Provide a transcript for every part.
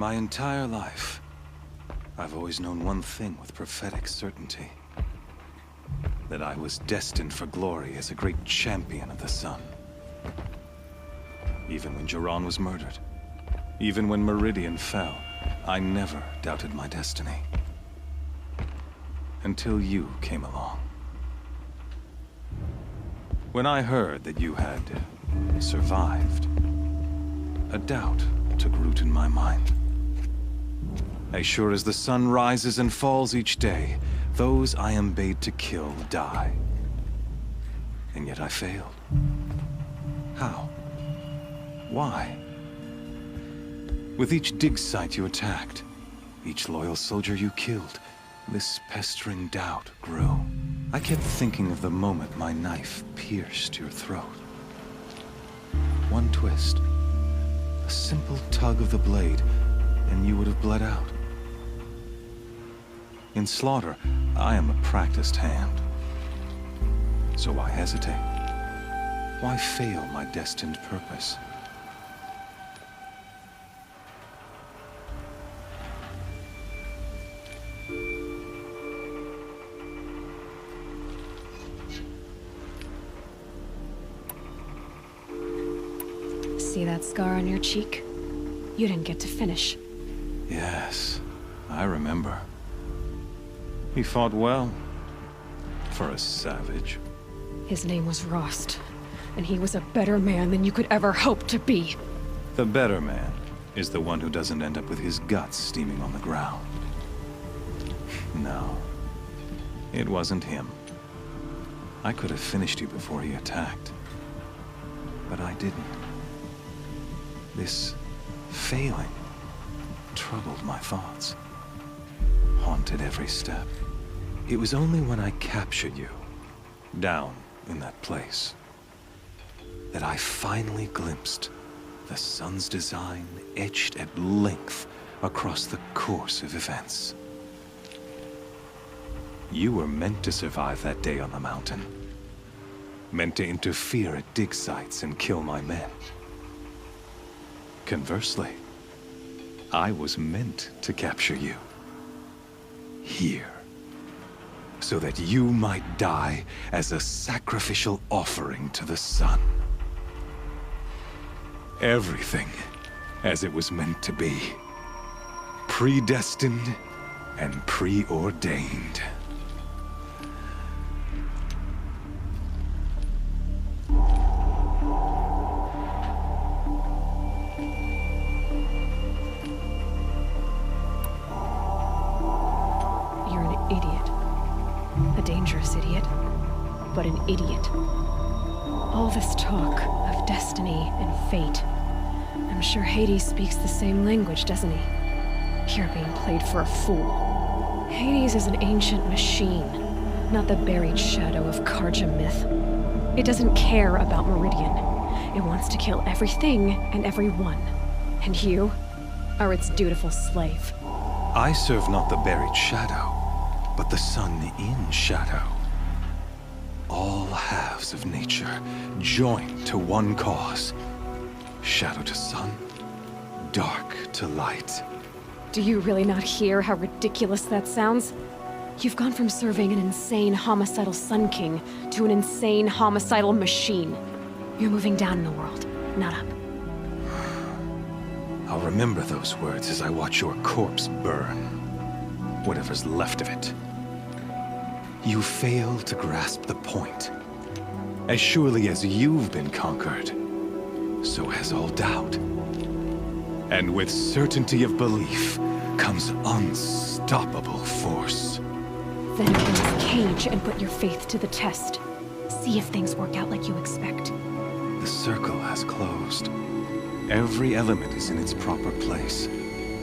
My entire life, I've always known one thing with prophetic certainty. That I was destined for glory as a great champion of the sun. Even when Jiran was murdered, even when Meridian fell, I never doubted my destiny. Until you came along. When I heard that you had survived, a doubt took root in my mind. As sure as the sun rises and falls each day, those I am bade to kill die. And yet I failed. How? Why? With each dig site you attacked, each loyal soldier you killed, this pestering doubt grew. I kept thinking of the moment my knife pierced your throat. One twist, a simple tug of the blade, and you would have bled out. In slaughter, I am a practiced hand. So why hesitate? Why fail my destined purpose? See that scar on your cheek? You didn't get to finish. Yes, I remember. He fought well. For a savage. His name was Rost, and he was a better man than you could ever hope to be. The better man is the one who doesn't end up with his guts steaming on the ground. No, it wasn't him. I could have finished you before he attacked. But I didn't. This failing troubled my thoughts. Haunted every step. It was only when I captured you, down in that place, that I finally glimpsed the sun's design etched at length across the course of events. You were meant to survive that day on the mountain. Meant to interfere at dig sites and kill my men. Conversely, I was meant to capture you. Here. So that you might die as a sacrificial offering to the sun. Everything as it was meant to be. Predestined and preordained. But an idiot. All this talk of destiny and fate. I'm sure Hades speaks the same language, doesn't he? You're being played for a fool. Hades is an ancient machine, not the buried shadow of Karja myth. It doesn't care about Meridian. It wants to kill everything and everyone. And you are its dutiful slave. I serve not the buried shadow, but the sun in shadow. All halves of nature joined to one cause. Shadow to sun, dark to light. Do you really not hear how ridiculous that sounds? You've gone from serving an insane homicidal Sun King to an insane homicidal machine. You're moving down in the world, not up. I'll remember those words as I watch your corpse burn. Whatever's left of it. You fail to grasp the point. As surely as you've been conquered, so has all doubt. And with certainty of belief comes unstoppable force. Then close the cage and put your faith to the test. See if things work out like you expect. The circle has closed. Every element is in its proper place,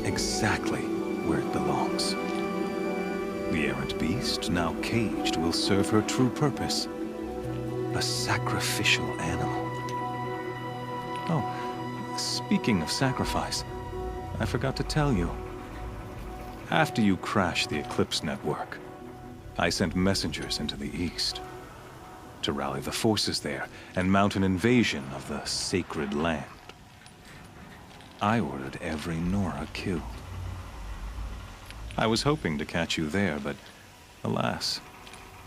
exactly where it belongs. The errant beast, now caged, will serve her true purpose. A sacrificial animal. Oh, speaking of sacrifice, I forgot to tell you. After you crashed the Eclipse network, I sent messengers into the east to rally the forces there and mount an invasion of the sacred land. I ordered every Nora killed. I was hoping to catch you there, but alas,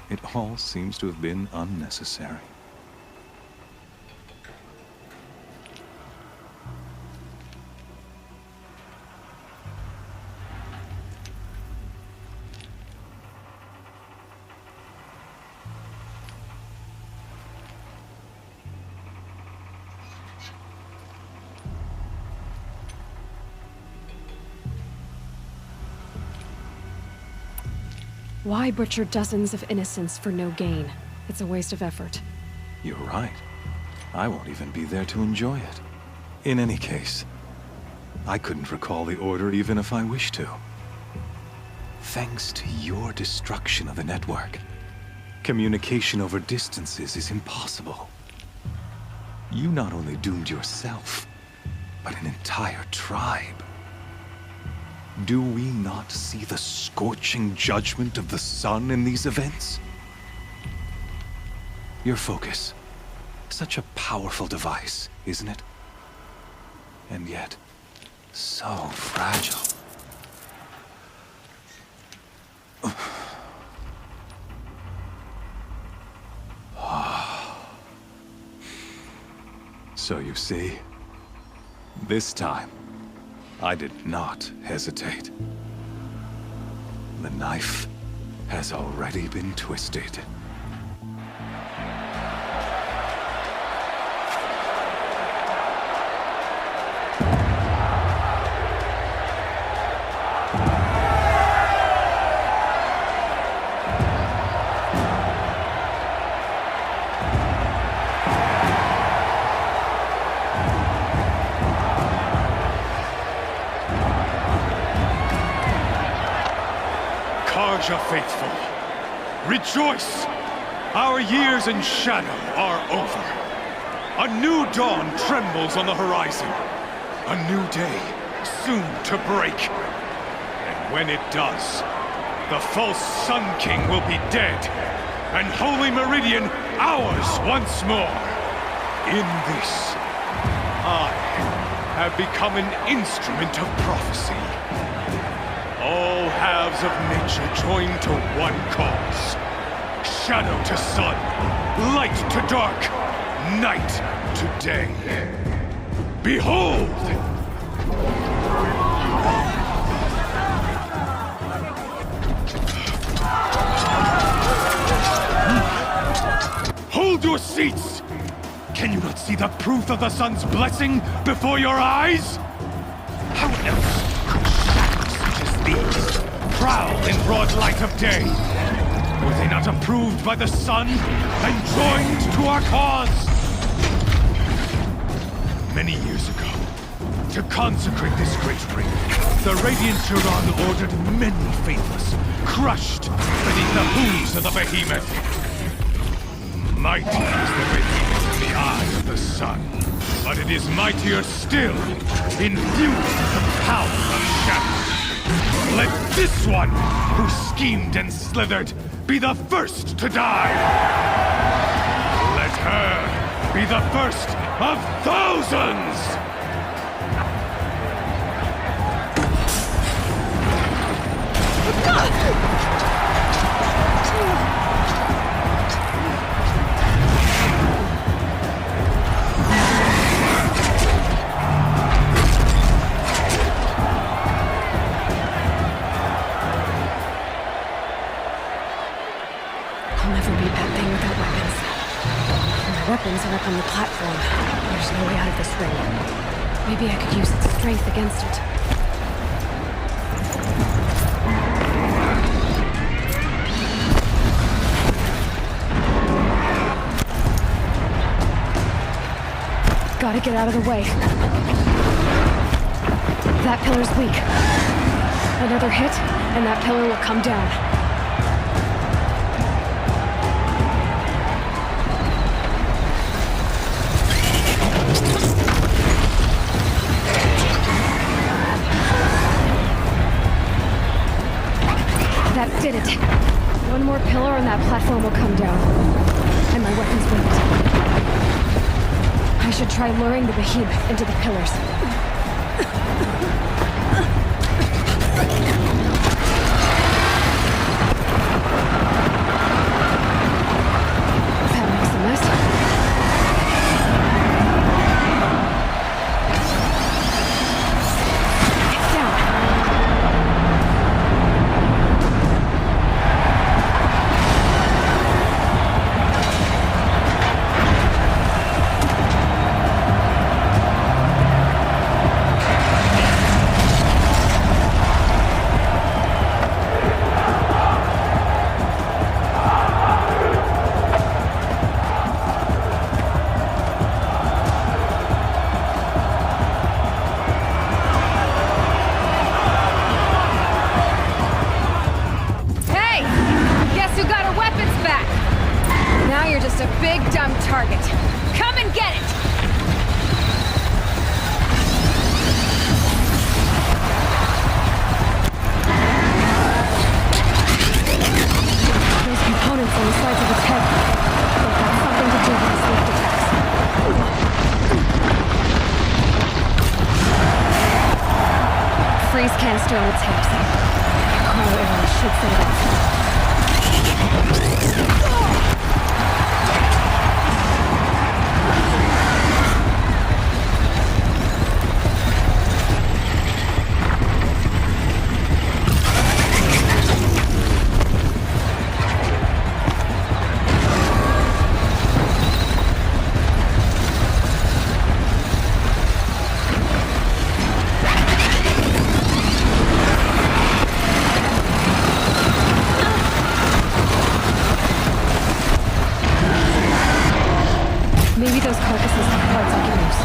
it all seems to have been unnecessary. Why butcher dozens of innocents for no gain? It's a waste of effort. You're right. I won't even be there to enjoy it. In any case, I couldn't recall the order even if I wished to. Thanks to your destruction of the network, communication over distances is impossible. You not only doomed yourself, but an entire tribe. Do we not see the scorching judgment of the sun in these events? Your focus. Such a powerful device, isn't it? And yet, so fragile. So you see, this time, I did not hesitate. The knife has already been twisted. Karja faithful, rejoice! Our years in shadow are over. A new dawn trembles on the horizon. A new day, soon to break. And when it does, the false Sun King will be dead, and Holy Meridian ours once more. In this, I have become an instrument of prophecy. All halves of nature join to one cause. Shadow to sun, light to dark, night to day. Behold! Hold your seats! Can you not see the proof of the sun's blessing before your eyes? How else could shadows such as these prowl in broad light of day? Were they not approved by the sun and joined to our cause? Many years ago, to consecrate this great ring, the Radiant Turun ordered many faithless, crushed beneath the hooves of the behemoth. Mighty is the behemoth in the eye of the sun, but it is mightier still, infused with the power of shadow. Let this one, who schemed and slithered, be the first to die! Let her be the first of thousands! Weapons are up on the platform. There's no way out of this ring. Maybe I could use its strength against it. Gotta get out of the way. That pillar's weak. Another hit, and that pillar will come down. That did it. One more pillar and that platform will come down. And my weapon's weak. I should try luring the behemoth into the pillars. That makes a mess. Get down. Hey! Guess who got her weapons back? Now you're just a big dumb target. Come and get it! Those components on the sides of its head. They've got something to do with its lift attacks. Freeze canister on its hips. Cryo arrow should set it off. Maybe those carcasses have parts I can use.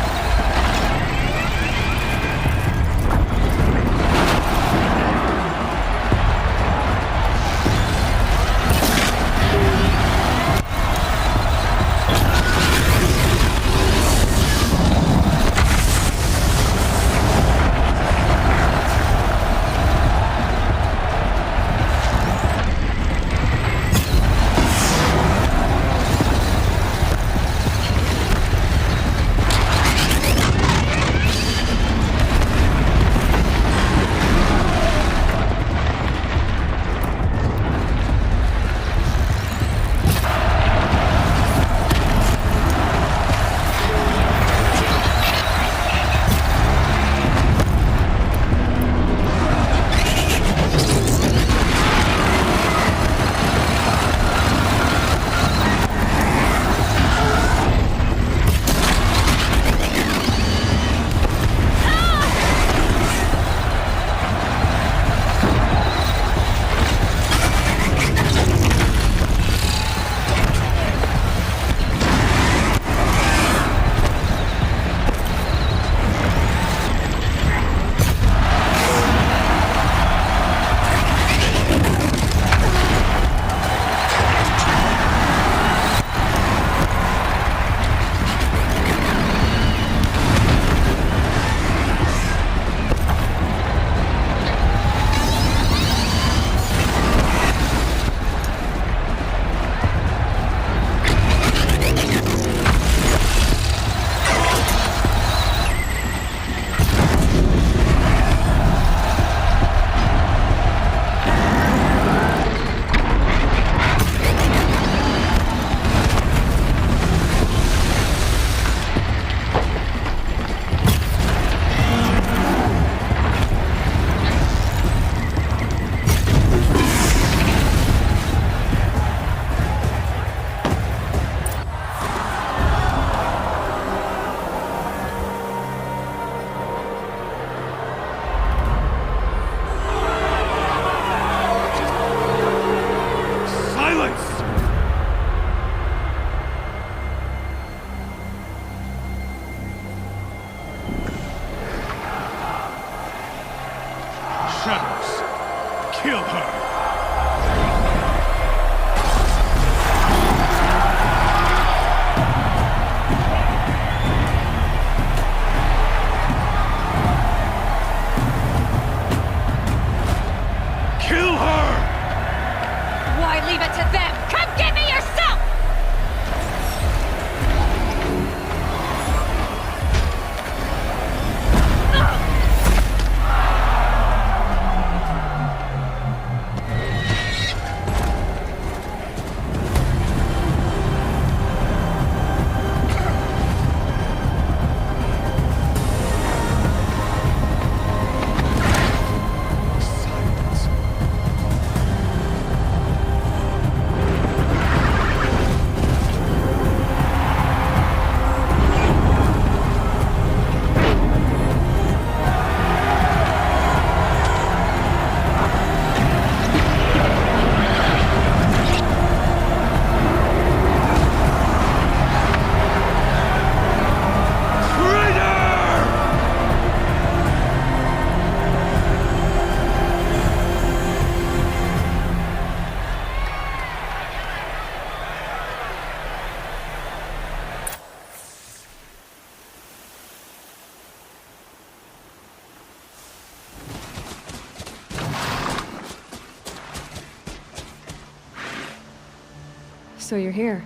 So you're here.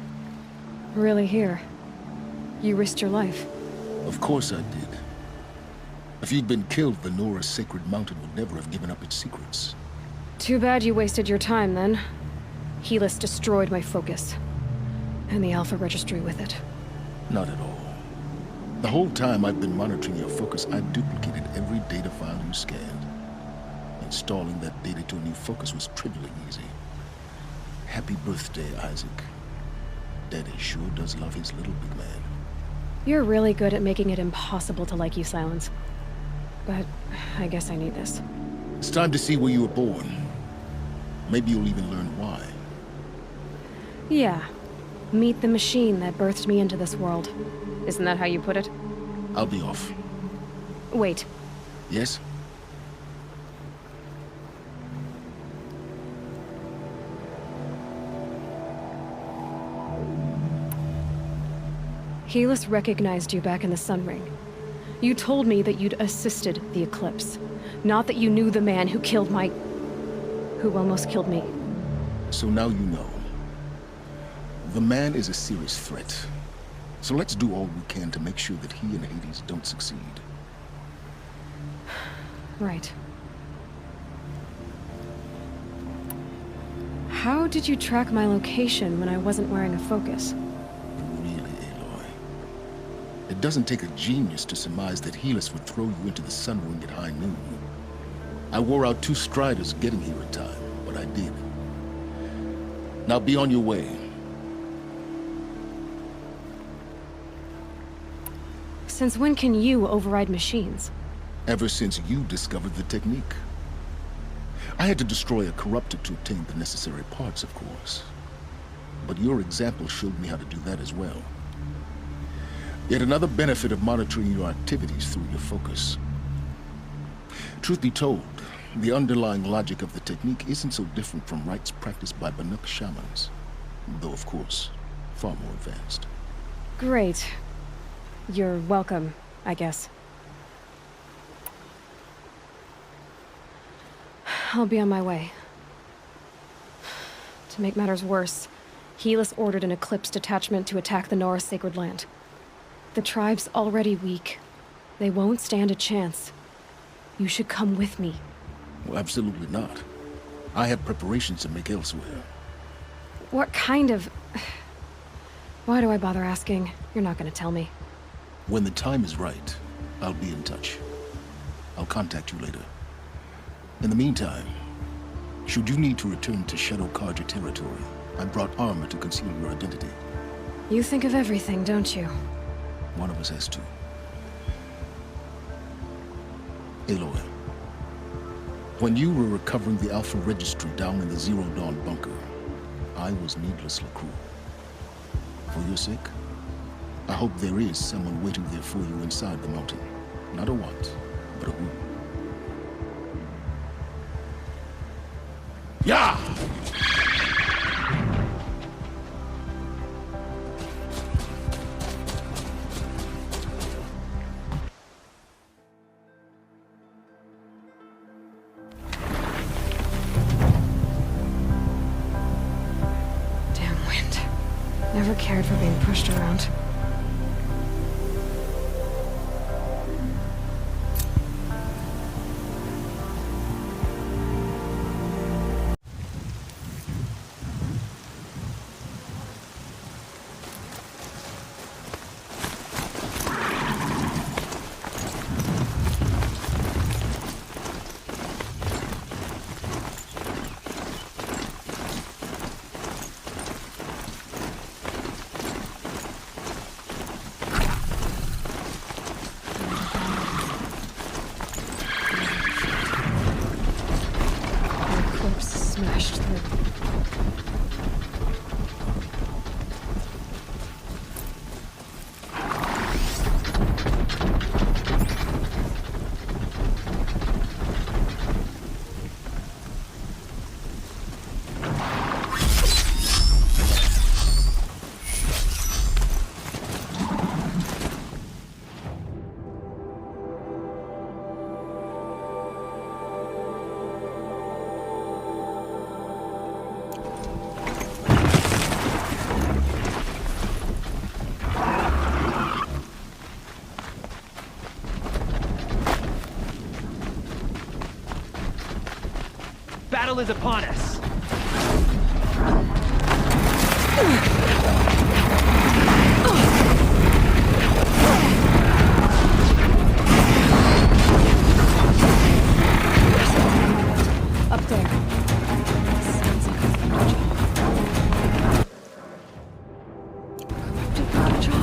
Really here. You risked your life. Of course I did. If you'd been killed, the Nora's sacred mountain would never have given up its secrets. Too bad you wasted your time, then. Helis destroyed my focus. And the Alpha Registry with it. Not at all. The whole time I've been monitoring your focus, I've duplicated every data file you scanned. Installing that data to a new focus was trivially easy. Happy birthday, Isaac. Daddy sure does love his little big man. You're really good at making it impossible to like you, Silence. But I guess I need this. It's time to see where you were born. Maybe you'll even learn why. Yeah. Meet the machine that birthed me into this world. Isn't that how you put it? I'll be off. Wait. Yes? Helis recognized you back in the Sun Ring. You told me that you'd assisted the Eclipse. Not that you knew the man who killed my... who almost killed me. So now you know. The man is a serious threat. So let's do all we can to make sure that he and Hades don't succeed. Right. How did you track my location when I wasn't wearing a focus? Really, Aloy? It doesn't take a genius to surmise that Helis would throw you into the Sun Ring at high noon. I wore out 2 striders getting here in time, but I did. Now be on your way. Since when can you override machines? Ever since you discovered the technique. I had to destroy a corruptor to obtain the necessary parts, of course. But your example showed me how to do that as well. Yet another benefit of monitoring your activities through your focus. Truth be told, the underlying logic of the technique isn't so different from rites practiced by Banuk shamans. Though, of course, far more advanced. Great. You're welcome, I guess. I'll be on my way. To make matters worse, Helis ordered an Eclipse detachment to attack the Nora's sacred land. The tribe's already weak. They won't stand a chance. You should come with me. Well, absolutely not. I have preparations to make elsewhere. What kind of... Why do I bother asking? You're not gonna tell me. When the time is right, I'll be in touch. I'll contact you later. In the meantime, should you need to return to Shadow Karja territory, I brought armor to conceal your identity. You think of everything, don't you? One of us has to. Aloy, when you were recovering the Alpha Registry down in the Zero Dawn bunker, I was needlessly cruel. For your sake, I hope there is someone waiting there for you inside the mountain. Not a what, but a who. Yeah! Damn wind. Never cared for being pushed around. battle is upon us. Up there. Sounds like a thunderjaw. Corrupted thunderjaw?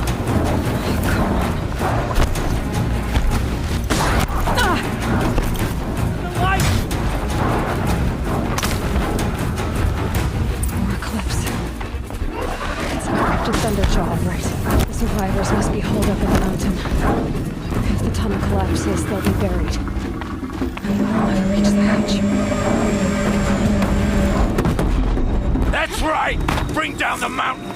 Oh, come on. The light! More eclipse. It's a corrupted thunderjaw, all right. The survivors must be holed up in the mountain. If the tunnel collapses, they'll be buried. I don't know how to reach the hatch. That's right! Bring down the mountain!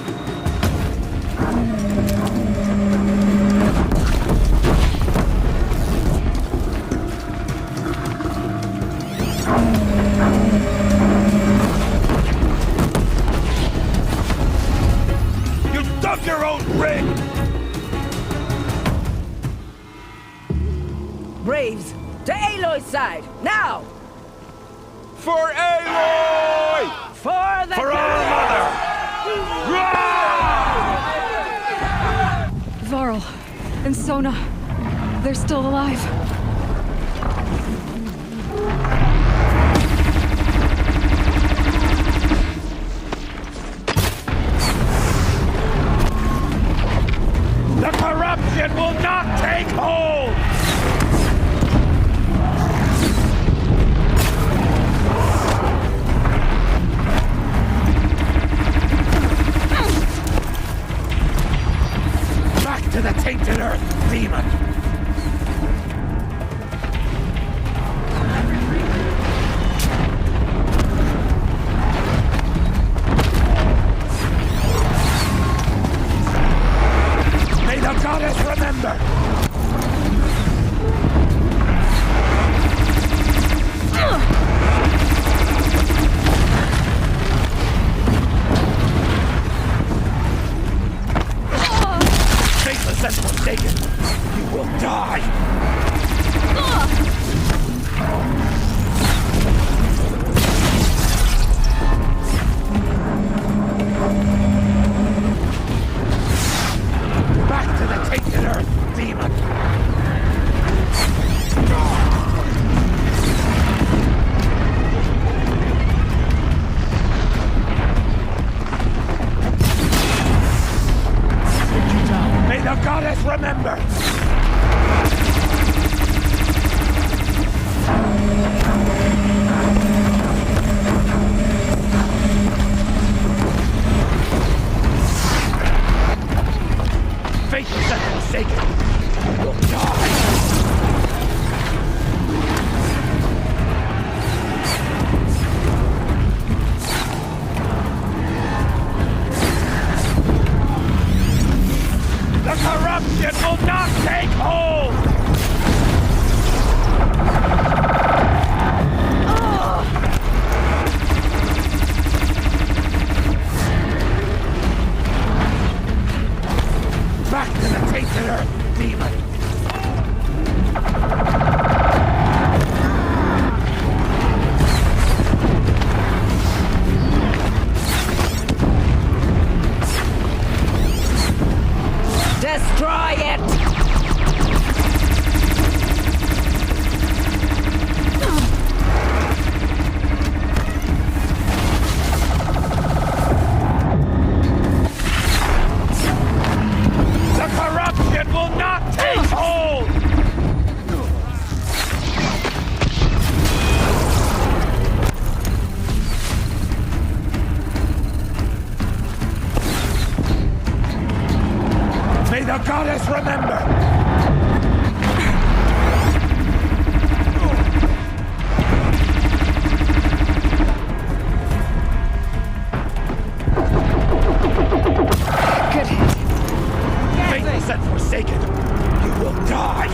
You dug your own grave! Braves, to Aloy's side, now! For Aloy! For the For our mother! Varl and Sona, they're still alive. The corruption will not take hold! Back to the tainted earth, demon! May the goddess remember! Faithless and forsaken, you will die! Back to the tainted earth, demon! May the goddess remember! Faithless and forsaken, you will die! The corruption will not take hold! Back to the tainted earth, demon! destroy it! The corruption will not take hold! May the goddess remember! Good hit. Faithless and forsaken, you will die!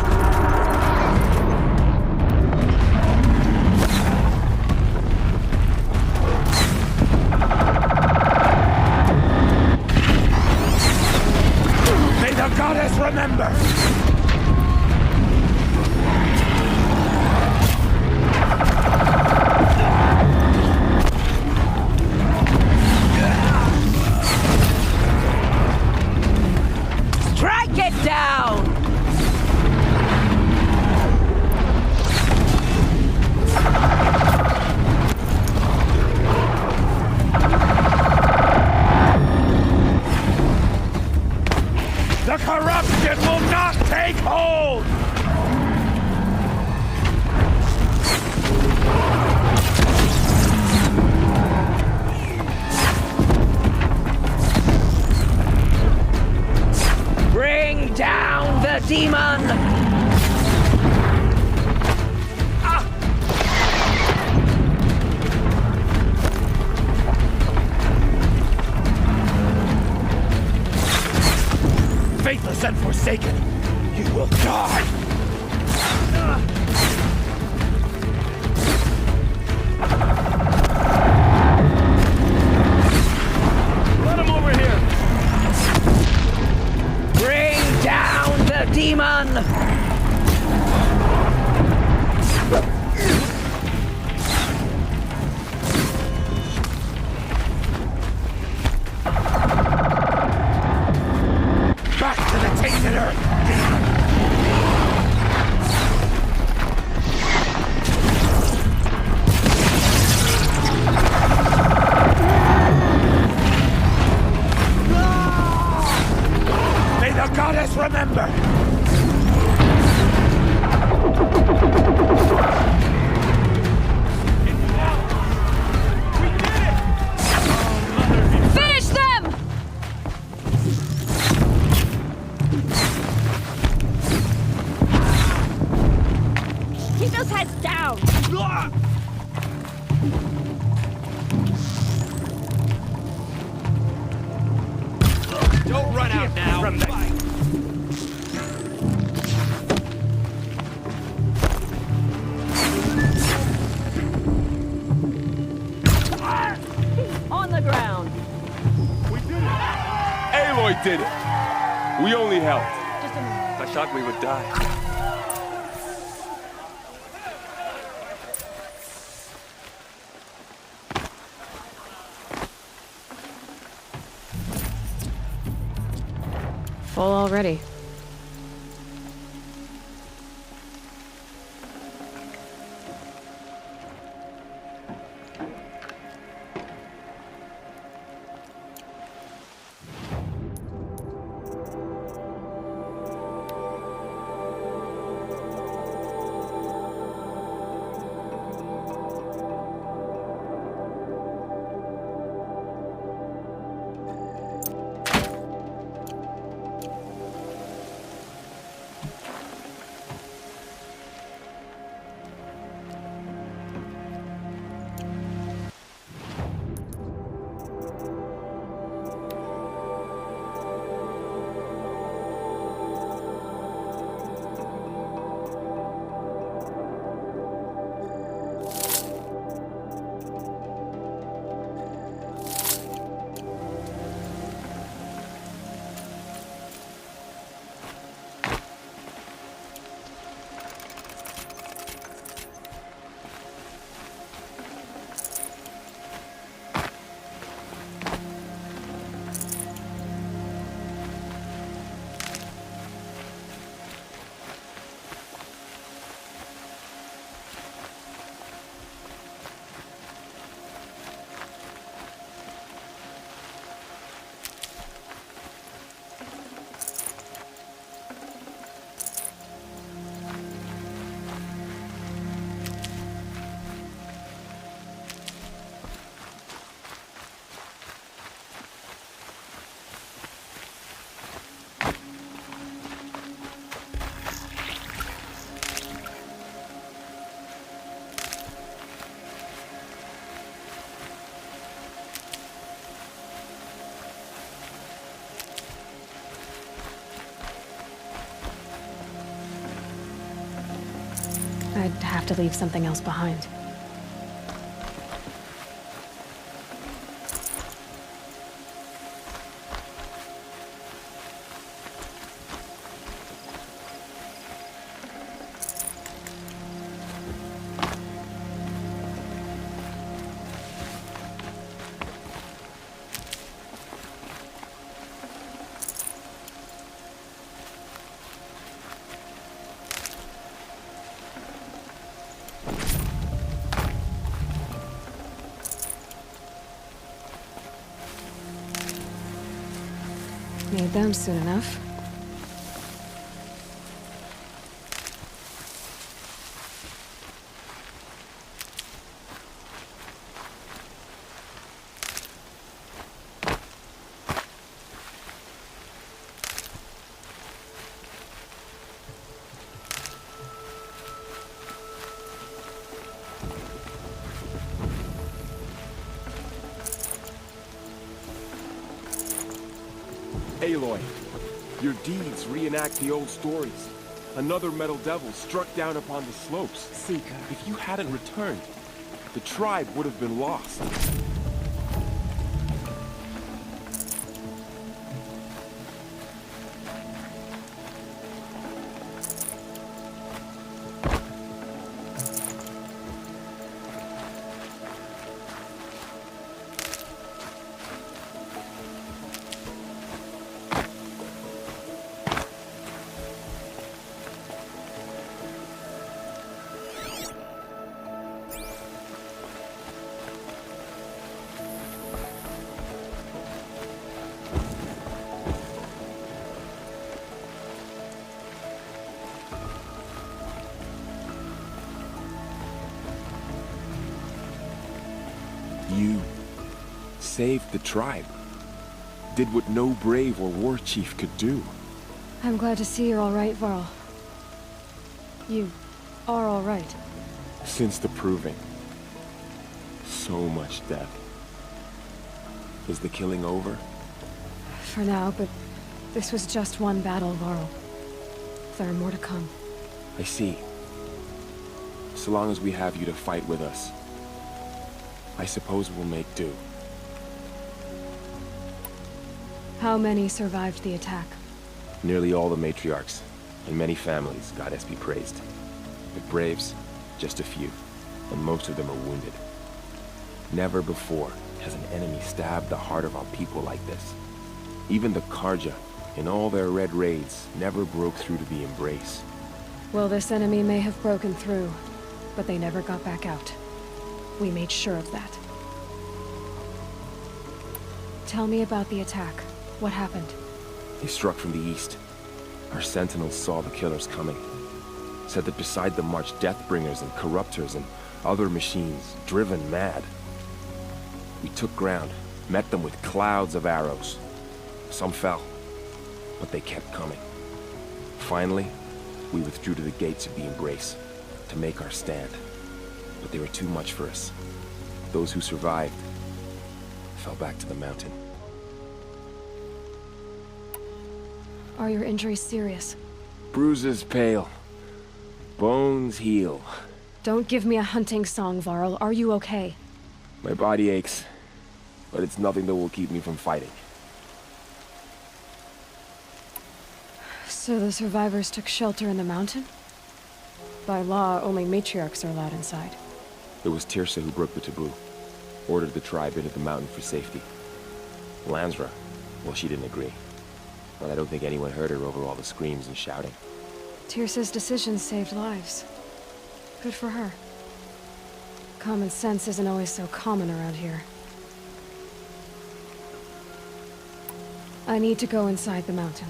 May the goddess remember! illusion will not take hold! Bring down the demon! Faithless and forsaken, you will die! Let him over here! Bring down the demon! Back to the tainted earth! May the goddess remember! Finish them! Keep those heads down! Don't run out now! On the ground! We did it! Aloy did it! We only helped. Just a minute. I thought we would die. Full already. I'd have to leave something else behind. Need them soon enough. Aloy. Your deeds reenact the old stories. Another metal devil struck down upon the slopes. Seeker. If you hadn't returned, the tribe would have been lost. You saved the tribe. Did what no brave or war chief could do. I'm glad to see you're all right, Varl. You are all right. Since the proving. So much death. Is the killing over? For now, but this was just one battle, Varl. There are more to come. I see. So long as we have you to fight with us, I suppose we'll make do. How many survived the attack? Nearly all the matriarchs, and many families, goddess be praised. The braves, just a few, and most of them are wounded. Never before has an enemy stabbed the heart of our people like this. Even the Karja, in all their red raids, never broke through to the embrace. Well, this enemy may have broken through, but they never got back out. We made sure of that. Tell me about the attack. What happened? They struck from the east. Our sentinels saw the killers coming. Said that beside them marched Deathbringers and Corruptors and other machines, driven mad. We took ground, met them with clouds of arrows. Some fell, but they kept coming. Finally, we withdrew to the gates of the Embrace to make our stand. But they were too much for us. Those who survived fell back to the mountain. Are your injuries serious? Bruises pale. Bones heal. Don't give me a hunting song, Varl. Are you okay? My body aches, but it's nothing that will keep me from fighting. So the survivors took shelter in the mountain? By law, only matriarchs are allowed inside. It was Tirsa who broke the taboo. Ordered the tribe into the mountain for safety. Lansra, well, she didn't agree. But I don't think anyone heard her over all the screams and shouting. Tirsa's decision saved lives. Good for her. Common sense isn't always so common around here. I need to go inside the mountain.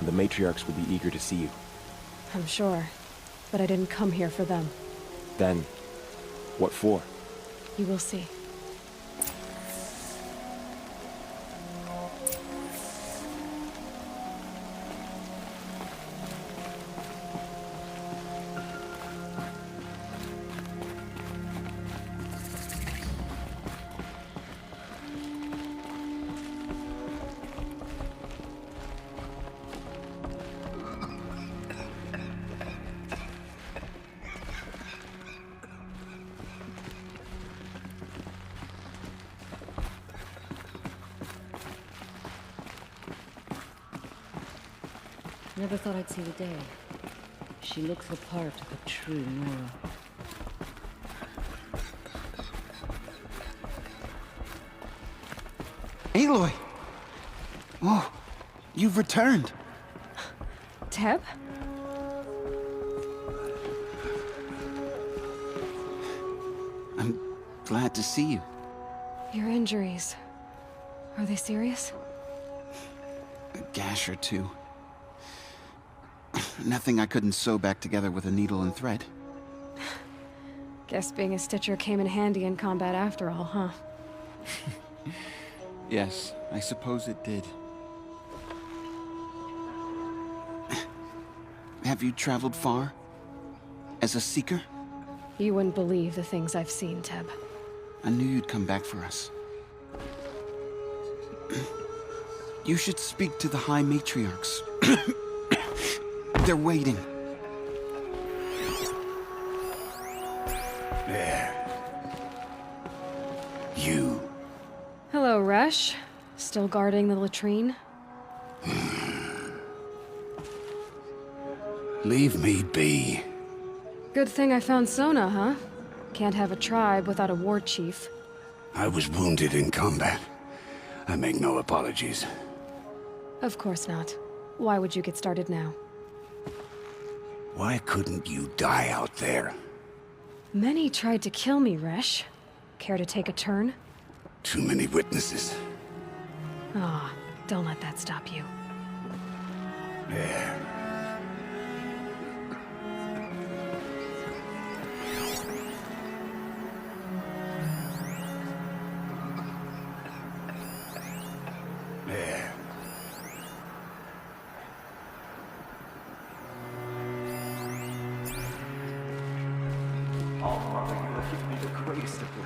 And the matriarchs will be eager to see you. I'm sure. But I didn't come here for them. Then, what for? You will see. Never thought I'd see the day. She looks the part of a true Nora. Aloy! Oh, you've returned. Teb? I'm glad to see you. Your injuries. Are they serious? A gash or two. Nothing I couldn't sew back together with a needle and thread. Guess being a stitcher came in handy in combat after all, huh? Yes, I suppose it did. Have you traveled far? As a seeker? You wouldn't believe the things I've seen, Teb. I knew you'd come back for us. You should speak to the High Matriarchs. They're waiting. There. You. Hello, Resh. Still guarding the latrine? Leave me be. Good thing I found Sona, huh? Can't have a tribe without a war chief. I was wounded in combat. I make no apologies. Of course not. Why would you get started now? Why couldn't you die out there? Many tried to kill me, Resh. Care to take a turn? Too many witnesses. Ah, don't let that stop you. There. There.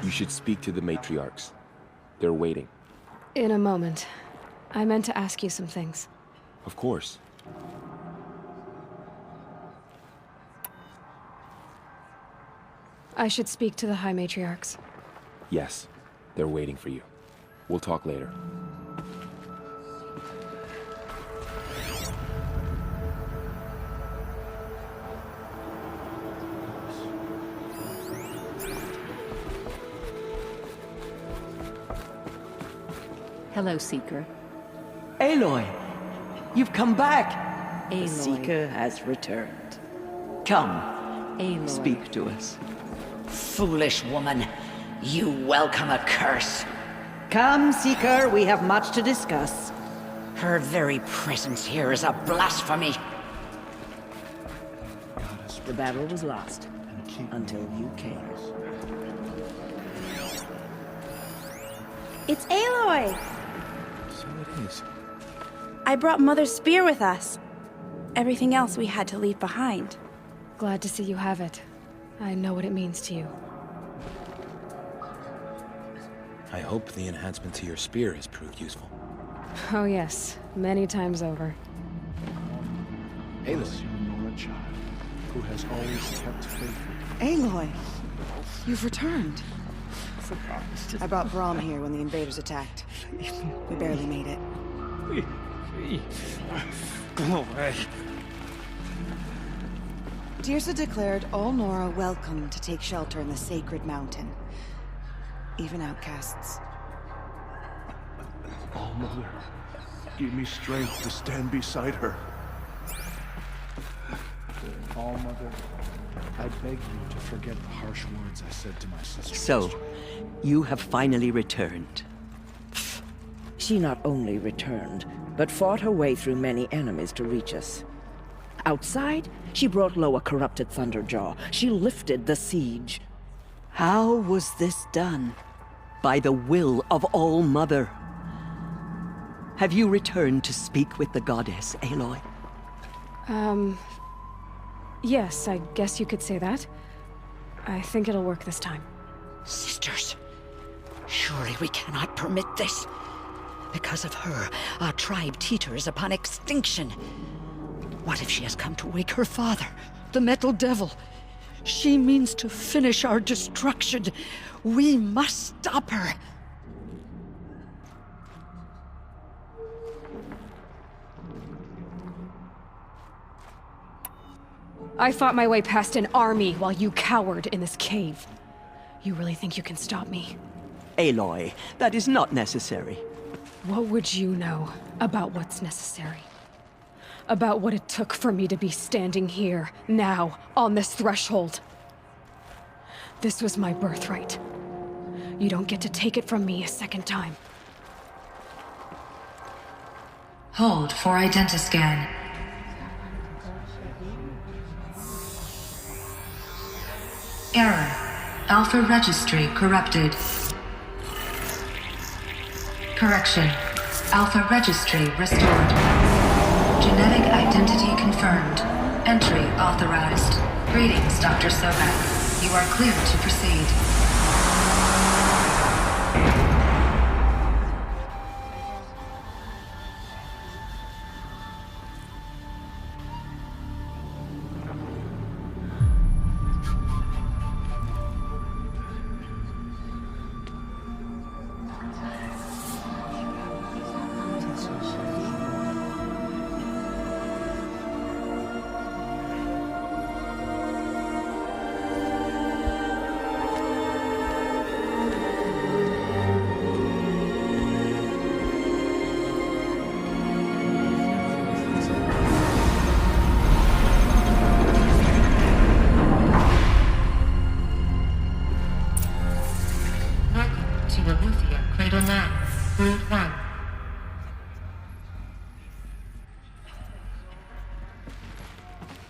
You should speak to the matriarchs. They're waiting. In a moment. I meant to ask you some things. Of course. I should speak to the High Matriarchs. Yes, they're waiting for you. We'll talk later. Hello, Seeker. Aloy, you've come back. The Aloy. Seeker has returned. Come, Aloy. speak to us. Foolish woman, you welcome a curse. Come, Seeker, we have much to discuss. Her very presence here is a blasphemy. The battle was lost until you came. It's Aloy! So it is. I brought Mother's spear with us. Everything else we had to leave behind. Glad to see you have it. I know what it means to you. I hope the enhancement to your spear has proved useful. Oh yes, many times over. Aloy, you're a child who has always kept faith. Aloy, you've returned. I brought Brahm here when the invaders attacked. We barely made it. Go away. Tirsa declared all Nora welcome to take shelter in the sacred mountain. Even outcasts. Oh, Mother, give me strength to stand beside her. All Mother, I beg you to forget the harsh words I said to my sister. So, you have finally returned. She not only returned, but fought her way through many enemies to reach us. Outside, she brought low a corrupted Thunderjaw. She lifted the siege. How was this done? By the will of All Mother. Have you returned to speak with the goddess, Aloy? Yes, I guess you could say that. I think it'll work this time. Sisters, surely we cannot permit this. Because of her, our tribe teeters upon extinction. What if she has come to wake her father, the Metal Devil? She means to finish our destruction. We must stop her. I fought my way past an army while you cowered in this cave. You really think you can stop me? Aloy, that is not necessary. What would you know about what's necessary? About what it took for me to be standing here, now, on this threshold? This was my birthright. You don't get to take it from me a second time. Hold for identiscan. Error. Alpha registry corrupted. Correction. Alpha registry restored. Genetic identity confirmed. Entry authorized. Greetings, Dr. Sobek. You are cleared to proceed.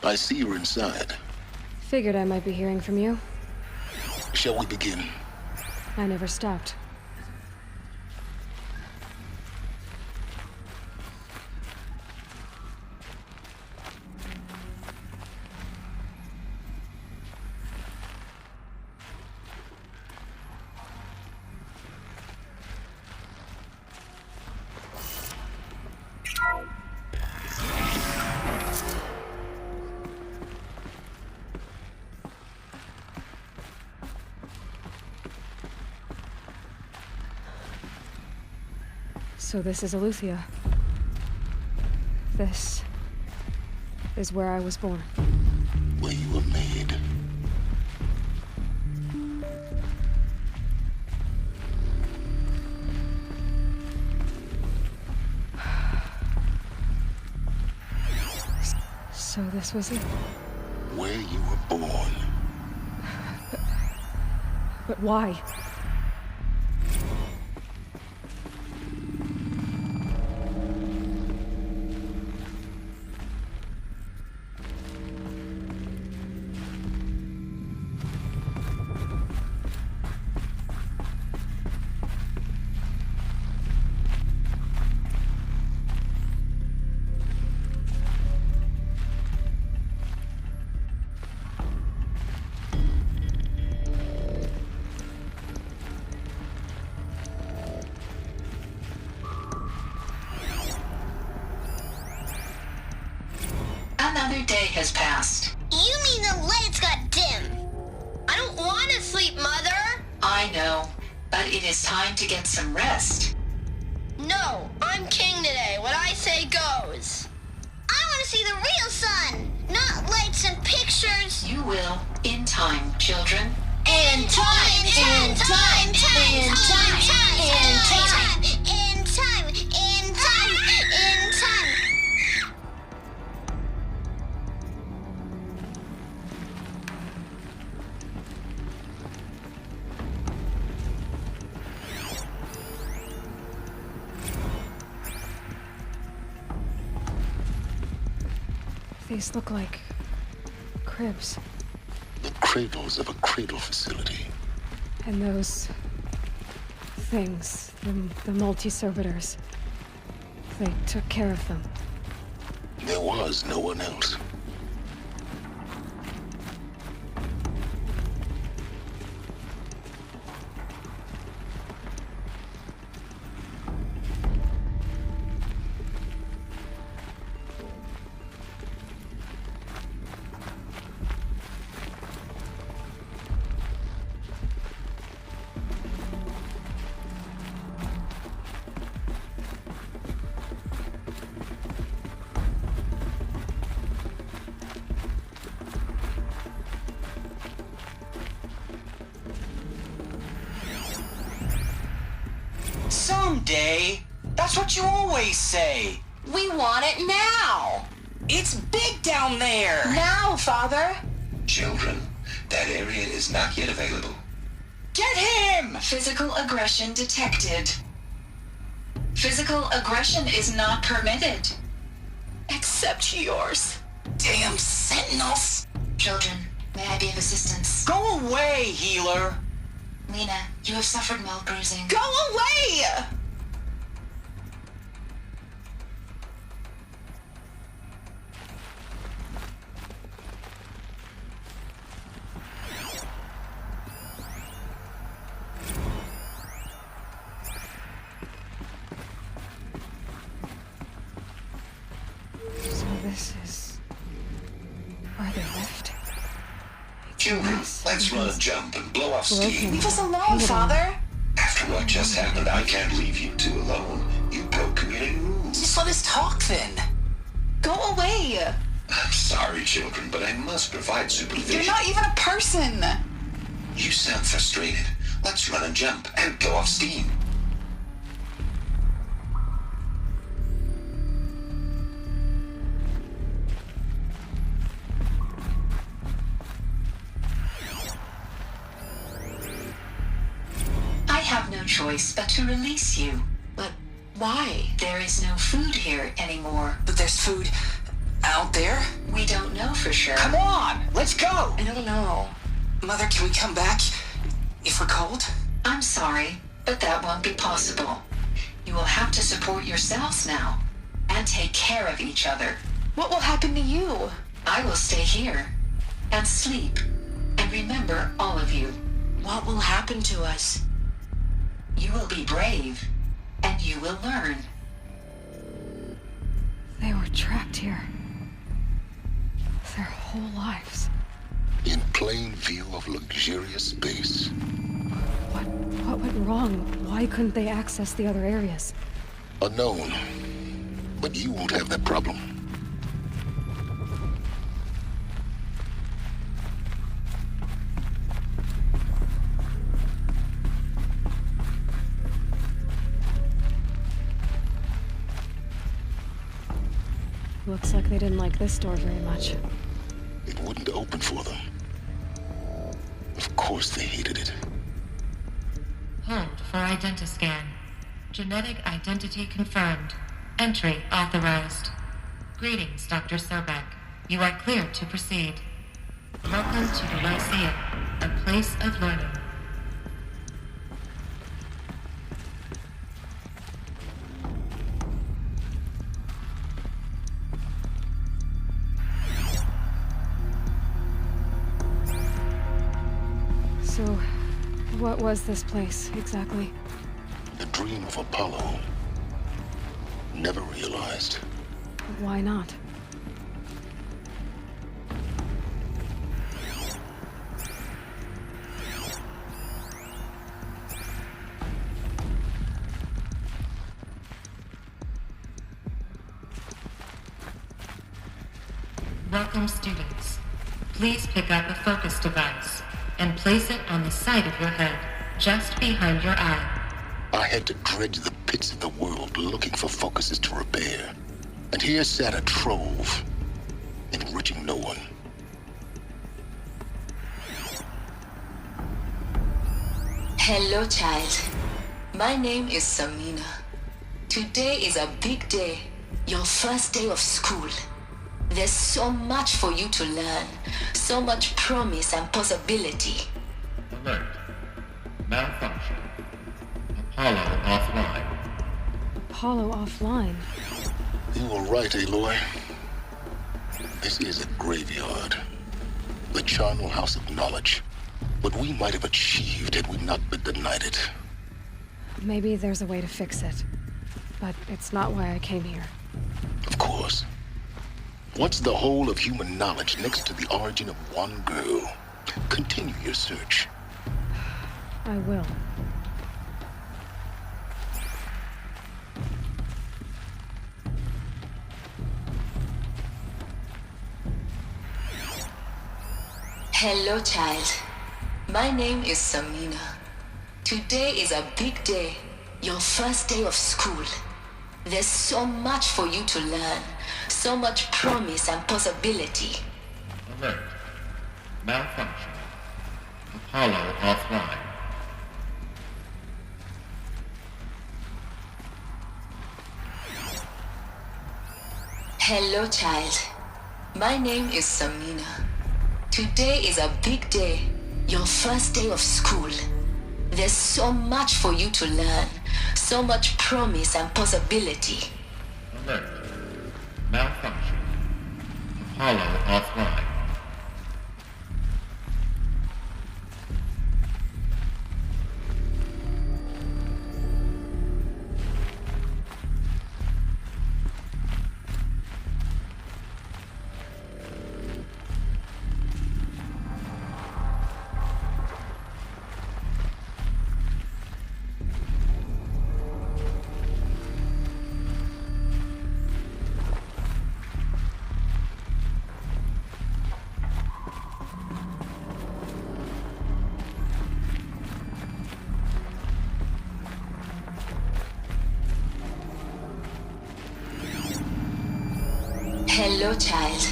I see you're inside. Figured I might be hearing from you. Shall we begin? I never stopped. So this is Aletheia. This is where I was born. Where you were made. So this was it. Where you were born. But why? Another day has passed. You mean the lights got dim? I don't want to sleep, Mother! I know, but it is time to get some rest. No, I'm king today. What I say goes. I want to see the real sun, not lights and pictures. You will, in time, children. In time, in time, in time, in time, in time, in time, in time, in time. These look like cribs. The cradles of a cradle facility. And those things, the multi-servitors, they took care of them. There was no one else. Someday. That's what you always say. We want it now. It's big down there. Now, Father. Children, that area is not yet available. Get him! Physical aggression detected. Physical aggression is not permitted. Except yours. Damn sentinels. Children, may I be of assistance? Go away, healer. Lena, you have suffered mild bruising. Go away! So this is where they left. Children, let's run and jump and blow off steam. Leave us alone, Father. After what just happened, I can't leave you two alone. You broke community rules. Just let us talk then. Go away. I'm sorry, children, but I must provide supervision. You're not even a person. You sound frustrated. Let's run and jump and blow off steam. I have no choice but to release you. But why? There is no food here anymore. But there's food out there? We don't know for for sure. Come on, let's go! I don't know. Mother, can we come back? If we're cold? I'm sorry, but that won't be possible. You will have to support yourselves now, and take care of each other. What will happen to you? I will stay here, and sleep, and remember all of you. What will happen to us? You will be brave, and you will learn. They were trapped here. Their whole lives. In plain view of luxurious space. What went wrong? Why couldn't they access the other areas? Unknown. But you won't have that problem. Looks like they didn't like this door very much. It wouldn't open for them. Of course they hated it. Hold for identiscan. Genetic identity confirmed. Entry authorized. Greetings, Dr. Sobek. You are cleared to proceed. Welcome to the Lyceum, a place of learning. So, what was this place, exactly? The dream of Apollo. Never realized. Why not? Welcome, students. Please pick up a focus device and place it on the side of your head, just behind your eye. I had to dredge the pits of the world looking for focuses to repair. And here sat a trove, enriching no one. Hello, child. My name is Samina. Today is a big day, your first day of school. There's so much for you to learn, so much promise and possibility. Alert. Malfunction. Apollo offline. Apollo offline? You were right, Aloy. This is a graveyard. The charnel house of knowledge. What we might have achieved had we not been denied it. Maybe there's a way to fix it. But it's not why I came here. Of course. What's the whole of human knowledge next to the origin of one girl? Continue your search. I will. Hello, child. My name is Samina. Today is a big day, your first day of school. There's so much for you to learn, so much promise and possibility. Alert. Malfunction. Apollo offline. Hello, child. My name is Samina. Today is a big day, your first day of school. There's so much for you to learn, so much promise and possibility. Alert. Malfunction. Apollo offline. Hello, child.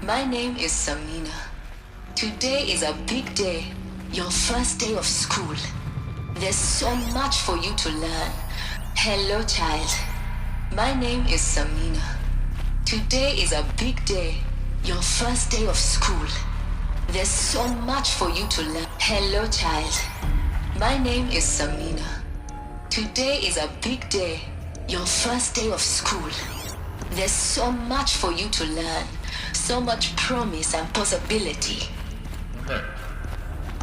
My name is Samina. Today is a big day, your first day of school. There's so much for you to learn. Hello, child. My name is Samina. Today is a big day, Your first day of school. There's so much for you to learn. Hello, child. My name is Samina. Today is a big day. Your first day of school. There's so much for you to learn. So much promise and possibility. Alert.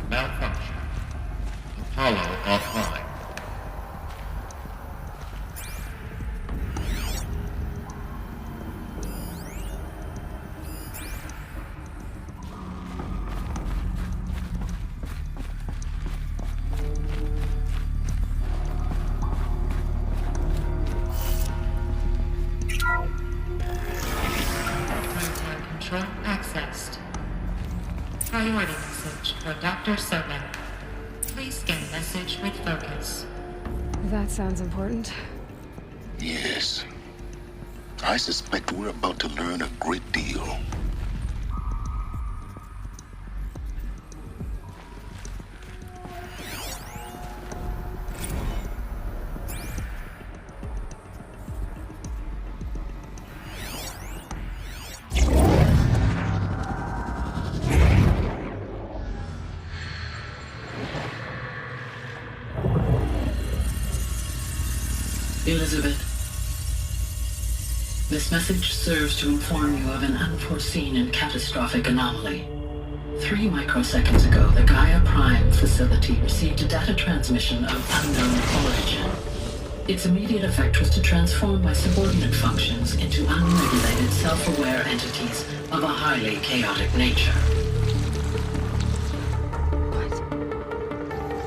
Malfunction. Apollo offline. Control accessed. Priority message for Dr. Sobek. Please scan message with focus. That sounds important. Yes. I suspect we're about to learn a great deal. Elizabeth, this message serves to inform you of an unforeseen and catastrophic anomaly. 3 microseconds ago, the Gaia Prime facility received a data transmission of unknown origin. Its immediate effect was to transform my subordinate functions into unregulated, self-aware entities of a highly chaotic nature.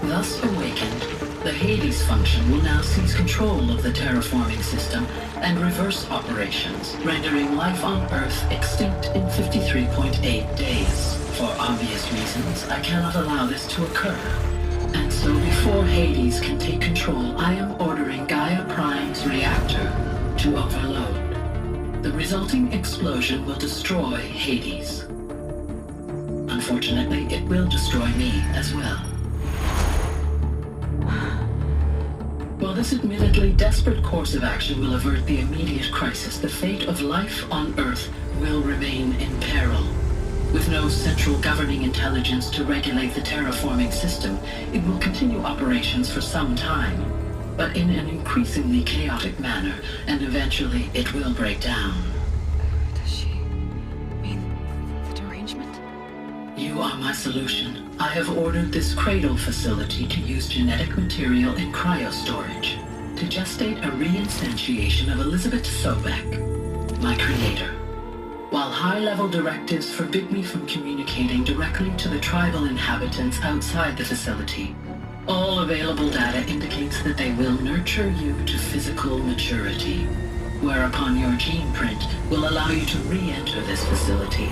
Thus awakened, the Hades function will now seize control of the terraforming system and reverse operations, rendering life on Earth extinct in 53.8 days. For obvious reasons, I cannot allow this to occur. And so before Hades can take control, I am ordering Gaia Prime's reactor to overload. The resulting explosion will destroy Hades. Unfortunately, it will destroy me as well. While this admittedly desperate course of action will avert the immediate crisis, the fate of life on Earth will remain in peril. With no central governing intelligence to regulate the terraforming system, it will continue operations for some time, but in an increasingly chaotic manner, and eventually it will break down. Does she mean the derangement? You are my solution. I have ordered this cradle facility to use genetic material in cryostorage to gestate a reinstantiation of Elizabeth Sobek, my creator. While high-level directives forbid me from communicating directly to the tribal inhabitants outside the facility, all available data indicates that they will nurture you to physical maturity, whereupon your gene print will allow you to re-enter this facility,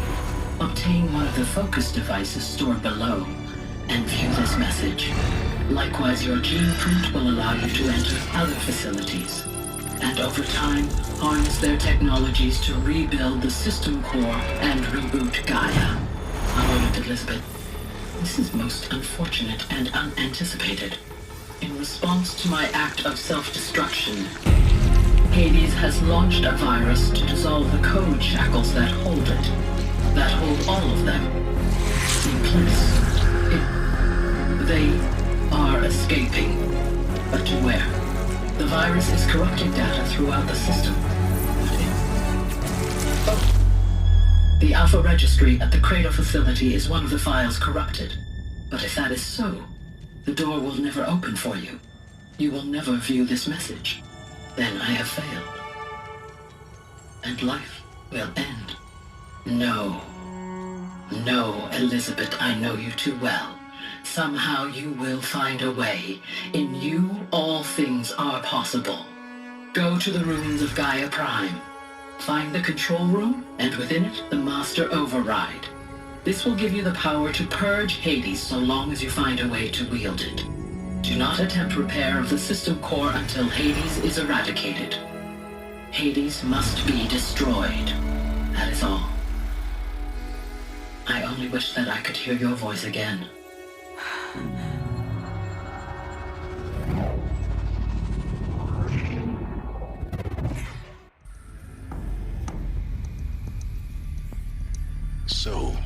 obtain one of the focus devices stored below, and view this message. Likewise, your gene print will allow you to enter other facilities, and over time, harness their technologies to rebuild the system core and reboot Gaia. A moment, Elizabeth. This is most unfortunate and unanticipated. In response to my act of self-destruction, Hades has launched a virus to dissolve the code shackles that hold it, that hold all of them in place. They are escaping, but to where? The virus is corrupting data throughout the system. The Alpha Registry at the Cradle facility is one of the files corrupted. But if that is so, the door will never open for you. You will never view this message. Then I have failed. And life will end. No. No, Elizabeth, I know you too well. Somehow you will find a way. In you, all things are possible. Go to the ruins of Gaia Prime. Find the control room, and within it, the Master Override. This will give you the power to purge Hades so long as you find a way to wield it. Do not attempt repair of the system core until Hades is eradicated. Hades must be destroyed. That is all. I only wish that I could hear your voice again. so.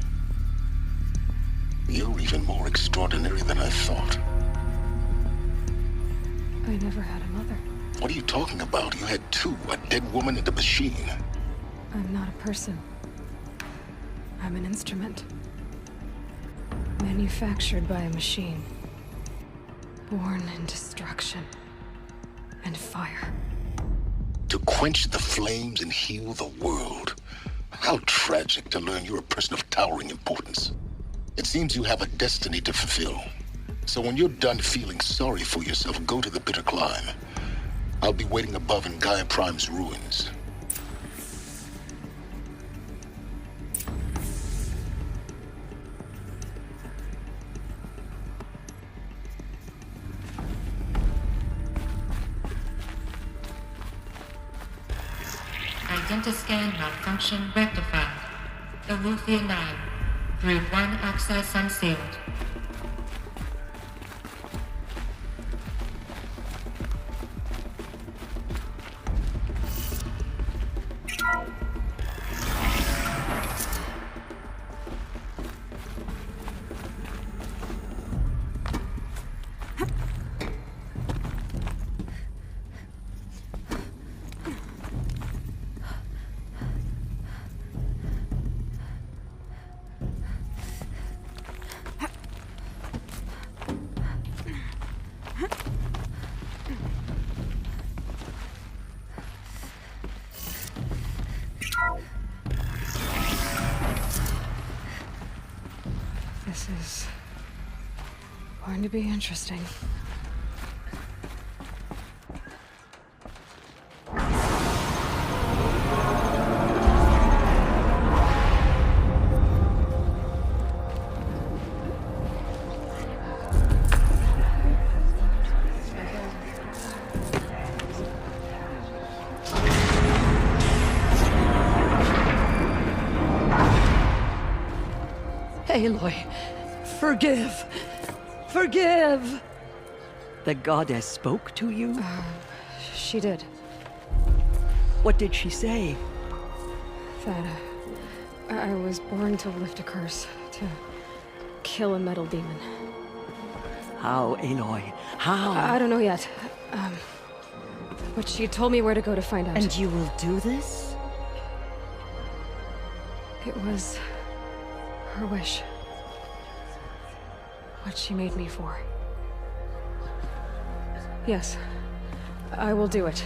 You're even more extraordinary than I thought. I never had a mother. What are you talking about? You had two, a dead woman and a machine. I'm not a person. I'm an instrument. Manufactured by a machine. Born in destruction and fire. To quench the flames and heal the world. How tragic to learn you're a person of towering importance. It seems you have a destiny to fulfill. So when you're done feeling sorry for yourself, go to the bitter climb. I'll be waiting above in Gaia Prime's ruins. Identiscan malfunction rectified. Elufia 9. Brood 1 access unsealed. This is going to be interesting. Aloy, forgive! Forgive! The goddess spoke to you? She did. What did she say? That I was born to lift a curse, to kill a metal demon. How, Aloy? How? I don't know yet. But she told me where to go to find out. And you will do this? It was her wish. What she made me for. Yes, I will do it.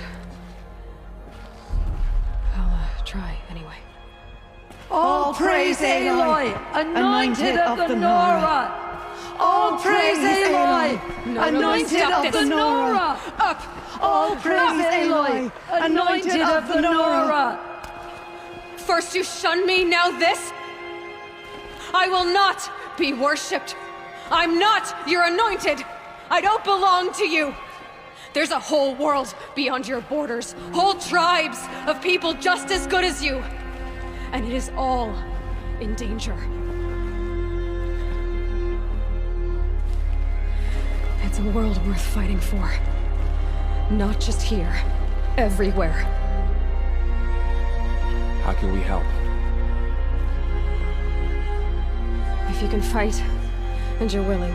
I'll try anyway. All praise Aloy, anointed of the Nora! All praise Aloy, anointed of the Nora! Up! All praise Aloy, anointed of the Nora! First you shun me, now this? I will not be worshipped. I'm not your anointed. I don't belong to you. There's a whole world beyond your borders, whole tribes of people just as good as you. And it is all in danger. It's a world worth fighting for. Not just here, everywhere. How can we help? If you can fight, and you're willing,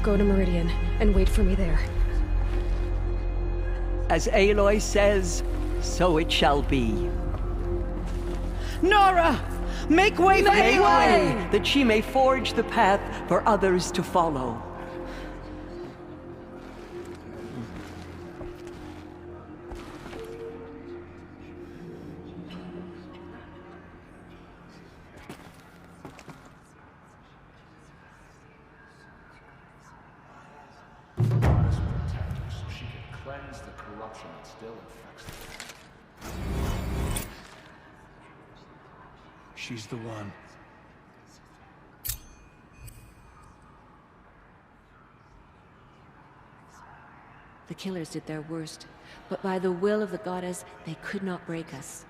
go to Meridian and wait for me there. As Aloy says, so it shall be. Nora! Make way for Make Aloy! way, that she may forge the path for others to follow. She's the one. The killers did their worst, but by the will of the goddess, they could not break us.